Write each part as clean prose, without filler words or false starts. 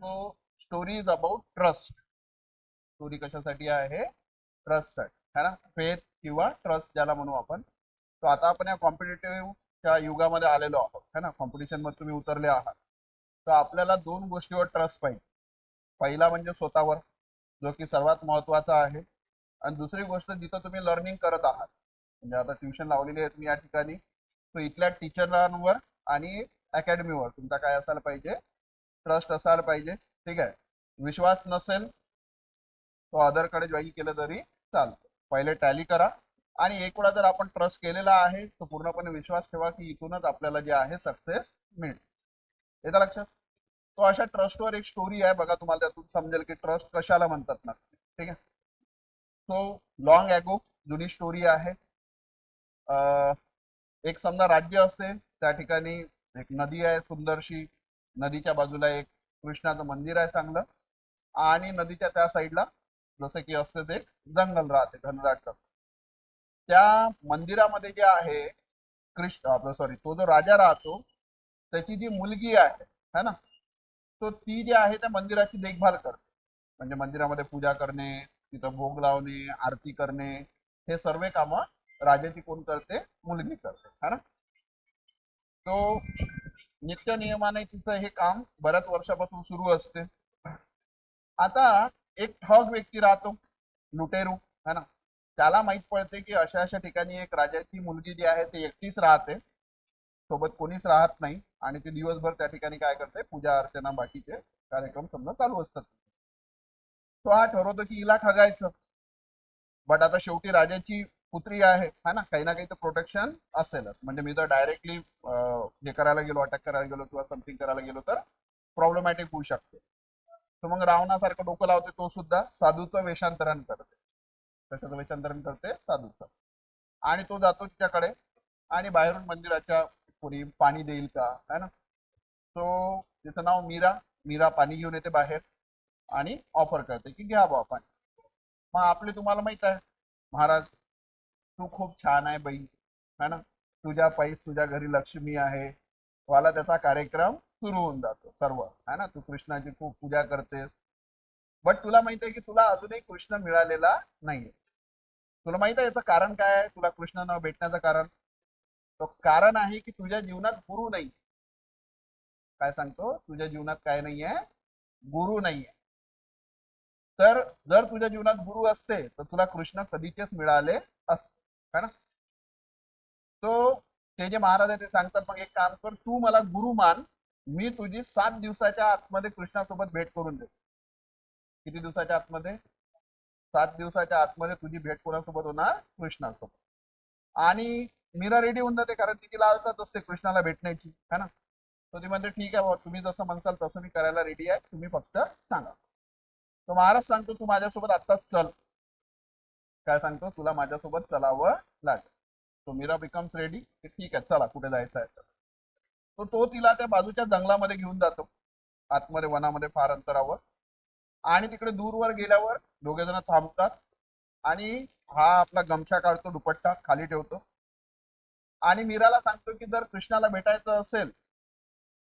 तो story is about trust. Story कशासाठी आहे? ट्रस्टसाठी, है ना. फेथ किंवा ट्रस्ट ज्याला म्हणू आपण. तो आता आपण या कॉम्पिटेटिव्हच्या युगामध्ये आलेलो आहोत, है ना. कॉम्पिटिशन मध्ये तुम्ही उतरले आहात, तर आपल्याला दोन गोष्टीवर ट्रस्ट पाहिजे. पहिला म्हणजे स्वतःवर, जो की सर्वात महत्वाचा आहे. आणि दुसरी गोष्ट, जिथं तुम्ही लर्निंग करत आहात, म्हणजे आता ट्युशन लावलेली आहे तुम्ही या ठिकाणी, तो इथल्या टीचरांवर आणि अकॅडमीवर तुमचा काय असायला पाहिजे? ट्रस्ट असायला पाहिजे. ठीक आहे. विश्वास नसेल तो अदरकडे जॉईन केलं तरी चालतं. पहिले टॅली करा, आणि एक वेळा जर आपण ट्रस्ट केलेला आहे तर पूर्णपणे विश्वास ठेवा की इथूनच आपल्याला जे आहे सक्सेस मिळेल. येतं लक्षात? तो अशा ट्रस्टवर एक स्टोरी आहे बघा, तुम्हाला त्यातून समजेल की ट्रस्ट कशाला म्हणतात ना. ठीक आहे. तो लॉंग ॲगो जुनी स्टोरी आहे. एक समजा राज्य असते, त्या ठिकाणी एक नदी आहे सुंदरशी. नदीच्या बाजूला एक कृष्णाचं मंदिर आहे चांगलं, आणि नदीच्या त्या साईडला जसं की असतेच एक जंगल राहते घनदाट. त्या मंदिरामध्ये जे आहे कृष्ण आपलं सॉरी तो जो राजा राहतो, त्याची जी मुलगी आहे, है ना, तो ती जी आहे त्या मंदिराची देखभाल करते. म्हणजे मंदिरामध्ये पूजा करणे, तिथं भोग लावणे, आरती करणे, हे सर्व कामं राजाची कोण करते? मुलगी करते, है ना. तो नित्य नियमाने तिचं हे काम बऱ्याच वर्षापासून सुरू असते. आता एक ठग व्यक्ती राहतो, लुटेरू, है ना. त्याला माहित पडते की अशा अशा ठिकाणी एक राजाची मुलगी जी आहे ती एकटीच राहते, सोबत कोणीच राहत नाही, आणि ती दिवसभर त्या ठिकाणी काय करते? पूजा अर्चना बाकीचे कार्यक्रम समजा चालू असतात. तो हा ठरवतो की हिला ठगायचं. बट आता शेवटी राजाची पुत्री आहे, है ना, काही ना काही तर प्रोटेक्शन असेलच. म्हणजे मी जर डायरेक्टली हे करायला गेलो, अटॅक करायला गेलो किंवा समथिंग करायला गेलो तर प्रॉब्लेमॅटिक होऊ शकते. तर मग रावणासारखं डोकं लावते तो सुद्धा, साधूचं वेषांतरण करते. कशाचं वेषांतरण करते? साधूचं. आणि तो जातो तिच्याकडे, आणि बाहेरून मंदिराच्या कोणी पाणी देईल का, है ना. तो तिचं नाव मीरा. मीरा पाणी घेऊन येते बाहेर, आणि ऑफर करते की घ्या बा पाणी. मग आपले तुम्हाला माहित आहे, महाराज तू खूप छान आहे बाई, है ना, तुझ्या पायीच तुझ्या घरी लक्ष्मी आहे, वाला त्याचा कार्यक्रम सुरू होऊन जातो सर्व, है ना. तू कृष्णाची खूप पूजा करतेस, बट तुला माहित आहे की तुला अजूनही कृष्ण मिळालेला नाहीये. तुला माहित आहे याचं कारण काय आहे? तुला कृष्ण न भेटण्याचं कारण? तो कारण आहे की तुझ्या जीवनात गुरु नाही. काय सांगतो? तुझ्या जीवनात काय नाहीये? गुरु नाहीये. तर जर तुझ्या जीवनात गुरु असते तर तुला कृष्ण कधीचेच मिळाले असते, है ना. तो ते जे महाराज आहे ते सांगतात, मग एक काम कर, तू मला गुरु मान, मी तुझी 7 दिवसाच्या आतमध्ये कृष्णासोबत भेट करून देतो. किती दिवसाच्या आतमध्ये? 7 दिवसाच्या आतमध्ये तुझी भेट कोणासोबत होणार? कृष्णासोबत. आणि मीरा रेडी होऊन जाते, कारण ती तिला आदत असते कृष्णाला भेटण्याची, है ना. तर ती म्हणते ठीक आहे बाबा, तुम्ही जसं म्हणसाल तसं मी करायला रेडी आहे, तुम्ही फक्त सांगा. तो महाराज सांगतो तू माझ्यासोबत आत्ताच चल. काय सांगतो? तुला माझ्यासोबत चलावं लागेल. तो मीरा बिकम्स रेडी, ठीक आहे चला कुठे जायचं आहे. तर तो तिला त्या बाजूच्या जंगलामध्ये घेऊन जातो, आतमध्ये वनामध्ये फार अंतरावर. आणि तिकडे दूरवर गेल्यावर दोघे जण थांबतात, आणि हा आपला गमछा काढतो, दुपट्टा खाली ठेवतो, आणि मीराला सांगतो की जर कृष्णाला भेटायचं असेल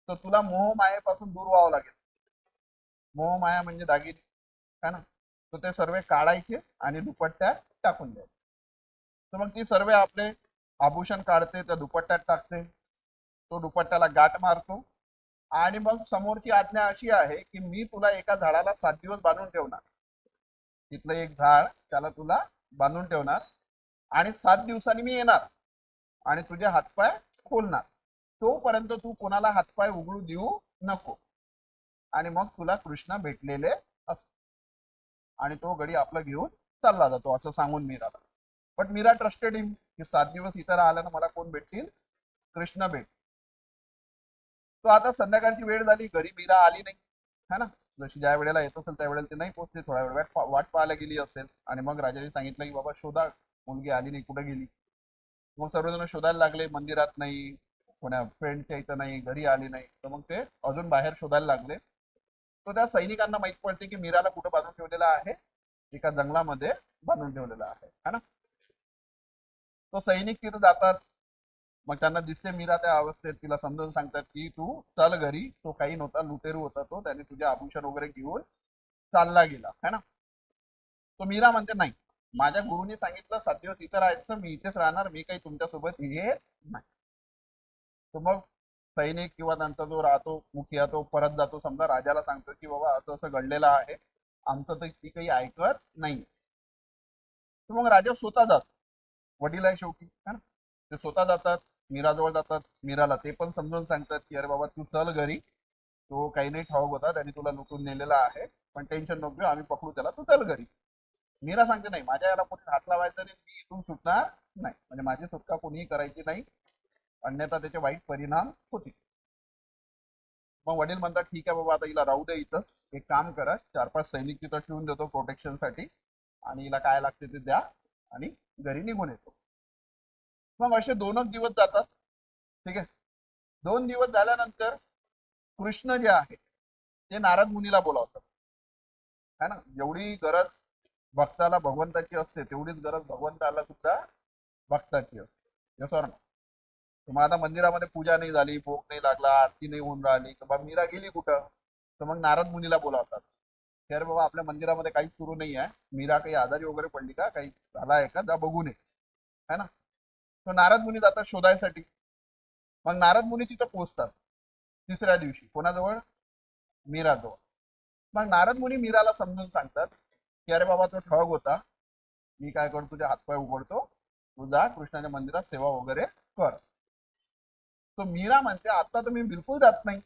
तर तुला मोहमायेपासून दूर व्हावं लागेल. मोहमाया म्हणजे दागिने, है ना. तर ते सर्व काढायचे आणि दुपट्ट्यात टाकून द्यायचे. तर मग ती सर्व आपले आभूषण काढते, त्या दुपट्ट्यात टाकते, तो दुपट्ट्याला गाठ मारतो, आणि मग समोरची आज्ञा अशी आहे की मी तुला एका झाडाला 7 दिवस बांधून ठेवणार. तिथलं एक झाड, त्याला तुला बांधून ठेवणार, आणि 7 दिवसांनी मी येणार आणि तुझे हातपाय खोलणार. तोपर्यंत तू कोणाला हातपाय उघडू देऊ नको, आणि मग तुला कृष्ण भेटलेले असते. आणि तो गडी आपला घेऊन चालला जातो असं सांगून मीराला. बट मीरा ट्रस्टेड हिम की 7 दिवस इथं राहिल्यानं मला कोण भेटतील? कृष्ण भेट. तो आता संध्याकाळची वेळ झाली, घरी मीरा आली नाही, है ना. जशी ज्या वेळेला येत असेल त्या वेळेला ती नाही पोहोचली, थोड्या वेळ वाट पाहायला गेली असेल, आणि मग राजाने सांगितलं की बाबा शोधा, मुलगी आली नाही, कुठे गेली. मग सर्वजण शोधायला लागले, मंदिरात नाही, कोण्या फ्रेंडच्या इथं नाही, घरी आली नाही. तर मग ते अजून बाहेर शोधायला लागले. तो त्या सैनिकांना माहित पडते की मीराला कुठं बांधून ठेवलेला आहे? एका जंगलामध्ये बांधून ठेवलेला आहे, है ना. तो सैनिक तिथं जातात, मग त्यांना दिसते मीरा त्या अवस्थेत, तिला समजावून सांगतात की तू चल घरी, तो काही नव्हता, लुटेरू होता तो, त्याने तुझे आभूषण वगैरे घेऊन चालला गेला है ना. तो मीरा म्हणते नाही, माझ्या गुरुनी सांगितलं 7 दिवस इथं राहायचं, मी इथेच राहणार, मी काही तुमच्यासोबत येत नाही. तर मग सैनिक किंवा त्यांचा जो राहतो मुखिया तो परत जातो, समजा राजाला सांगतो की बाबा असं असं घडलेलं आहे, आमचं तर ती काही ऐकत नाही. तर मग राजा स्वतः जातो, वडील आहे शेवटी है ना, ते स्वतः जातात, मीराजवळ जातात, मीराला ते पण समजून सांगतात की अरे बाबा तू चल घरी, तो काही नाही ठाऊक होता, त्यांनी तुला लुटून नेलेला आहे, पण टेन्शन नको घेऊ, आम्ही पकडू त्याला, तू चल घरी. मीरा सांगते नाही, माझ्या याला कोणी हात लावायचा नाही, मी इथून सुटणार नाही, म्हणजे माझी सुटका कोणीही करायची नाही, अन्यथा त्याचे वाईट परिणाम होतील. मग वडील म्हणतात ठीक आहे बाबा, आता हिला राहू दे इथंच, एक काम करा, 4-5 सैनिक तिथं ठेवून देतो प्रोटेक्शन साठी, आणि हिला काय लागते ते द्या, आणि घरी निघून येतो. मग असे 2च दिवस जातात. ठीक आहे. 2 दिवस झाल्यानंतर कृष्ण जे आहे ते नारद मुनीला बोलावतात है ना. जेवढी गरज भक्ताला भगवंताची असते, तेवढीच गरज भगवंताला सुद्धा भक्ताची असते. यस. मग आता मंदिरामध्ये पूजा नाही झाली, भोग नाही लागला, आरती नाही होऊन राहिली, तर मग मीरा गेली कुठं, तर मग नारद मुनीला बोलावतात की अरे बाबा आपल्या मंदिरामध्ये काहीच सुरू नाही आहे, मीरा काही आजारी वगैरे पडली का, काही झाला आहे का, जा बघून ये है ना. तो नारद मुनी जातात शोधायसाठी. मग नारद मुनी तिथं पोहोचतात 3ऱ्या दिवशी कोणाजवळ, मीराजवळ. मग नारद मुनी मीराला समजून सांगतात की अरे बाबा तो ठग होता, मी काय करतो तुझे हातपाय उघडतो, तू जा कृष्णाच्या मंदिरात सेवा वगैरे कर. तो मीरा म्हणते आता तर मी बिलकुल जात नाही,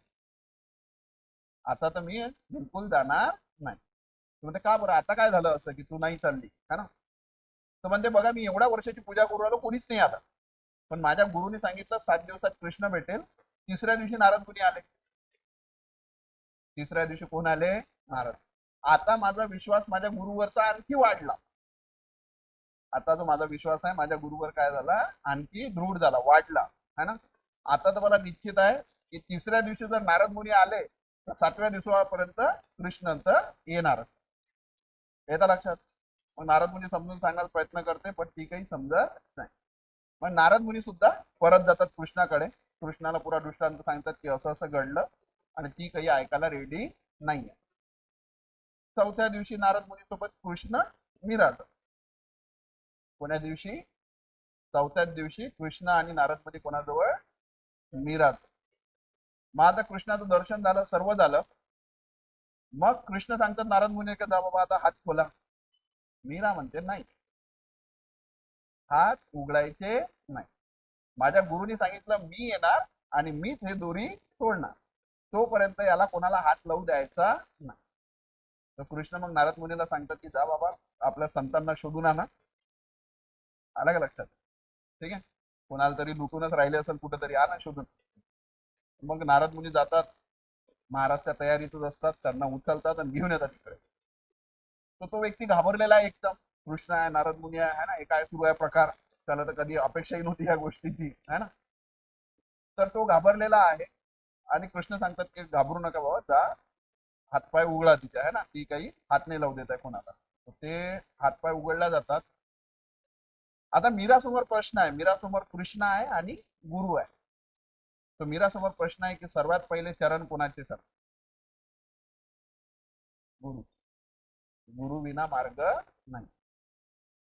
आता तर मी बिलकुल जाणार नाही. तू म्हणते का बरं, आता काय झालं असं की तू नाही चालली है ना. तर म्हणते बघा मी एवढ्या वर्षाची पूजा करू राहिलो, कोणीच नाही आला, पण माझ्या गुरुनी सांगितलं 7 दिवसात कृष्ण भेटेल. 3ऱ्या दिवशी नारद मुनी आले. 3ऱ्या दिवशी कोण आले, नारद. आता माझा विश्वास माझ्या गुरुवरचा आणखी वाढला, आता जो माझा विश्वास आहे माझ्या गुरुवर काय झाला, आणखी दृढ झाला, वाढला है ना. आता तर मला निश्चित आहे की 3ऱ्या दिवशी जर नारद मुनी आले तर 7व्या दिवसापर्यंत कृष्ण तर येणार. येतं लक्षात. मग नारद मुनी समजून सांगायचा प्रयत्न करते, पण ती काही समजत नाही. मग नारद मुनी सुद्धा परत जातात कृष्णाकडे, कृष्णाला पुरा दृष्टांत सांगतात की असं असं घडलं, आणि ती काही ऐकायला रेडी नाहीये. 4थ्या दिवशी नारद मुनी सोबत कृष्ण मीराज. कोण्या दिवशी, 4थ्या दिवशी कृष्ण आणि नारद मुनी कोणाजवळ, मीराज. मग आता कृष्णाचं दर्शन झालं, सर्व झालं. मग कृष्ण सांगतात नारद मुनी का जा बाबा आता हात खोला. मीरा म्हणते नाही, हात उघडायचे नाही, माझ्या गुरुनी सांगितलं मी येणार आणि मीच हे दोरी तोडणार, तोपर्यंत याला कोणाला हात लावू द्यायचा नाही. तर कृष्ण मग नारद मुनीला सांगतात की जा बाबा आपल्या संतांना शोधून आणा. आलं का लक्षात. ठीक आहे. कोणाला तरी लुटूनच राहिले असेल कुठेतरी, आणा शोधून. मग नारद मुनी जातात, महाराजच्या तयारीतच असतात, त्यांना उचलतात आणि घेऊन येतात तिकडे. तर तो व्यक्ती घाबरलेला आहे एकदम, कृष्ण आहे, नारद मुनी आहे ना, हे काय सुरू आहे प्रकार, त्याला तर कधी अपेक्षाही नव्हती या गोष्टीची है ना. तर तो घाबरलेला आहे, आणि कृष्ण सांगतात की घाबरू नका बाबा, जा हातपाय उघडा तिच्या है ना, ती काही हात नाही लावू देत आहे कोणाला. तर ते हातपाय उघडल्या जातात. आता मीरा समोर प्रश्न आहे, मीरा समोर कृष्ण आहे आणि गुरु आहे. तर मीरा समोर प्रश्न आहे की सर्वात पहिले चरण कोणाचे सर, गुरु. गुरु विना मार्ग नाही,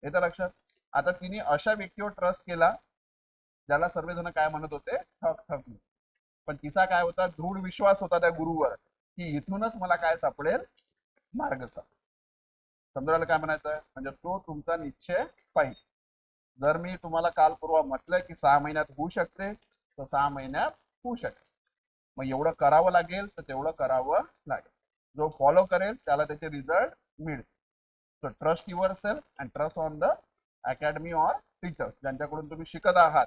येतं लक्षात. आता तिने अशा व्यक्तीवर ट्रस्ट केला ज्याला सर्वजण काय म्हणत होते, ठक ठक. पण तिचा काय होता, दृढ विश्वास होता त्या गुरुवर की इथूनच मला काय सापडेल, मार्गचा. समजायला काय म्हणायचं आहे, म्हणजे तो तुमचा निश्चय पाहिजे. जर मी तुम्हाला काल परवा म्हटलं की 6 महिन्यात होऊ शकते, तर 6 महिन्यात होऊ शकते. मग एवढं करावं लागेल तर तेवढं करावं लागेल. जो फॉलो करेल त्याला त्याचे रिझल्ट मिळेल. So trust your self and trust on the academy or teachers, ज्यांच्याकडून तुम्ही शिकत आहात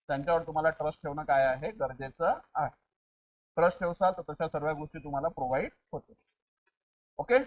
त्यांच्यावर तुम्हाला ट्रस्ट ठेवणं काय आहे, गरजेचं आहे. ट्रस्ट ठेवसाल तर तशा सर्व गोष्टी तुम्हाला प्रोव्हाइड होतील. ओके.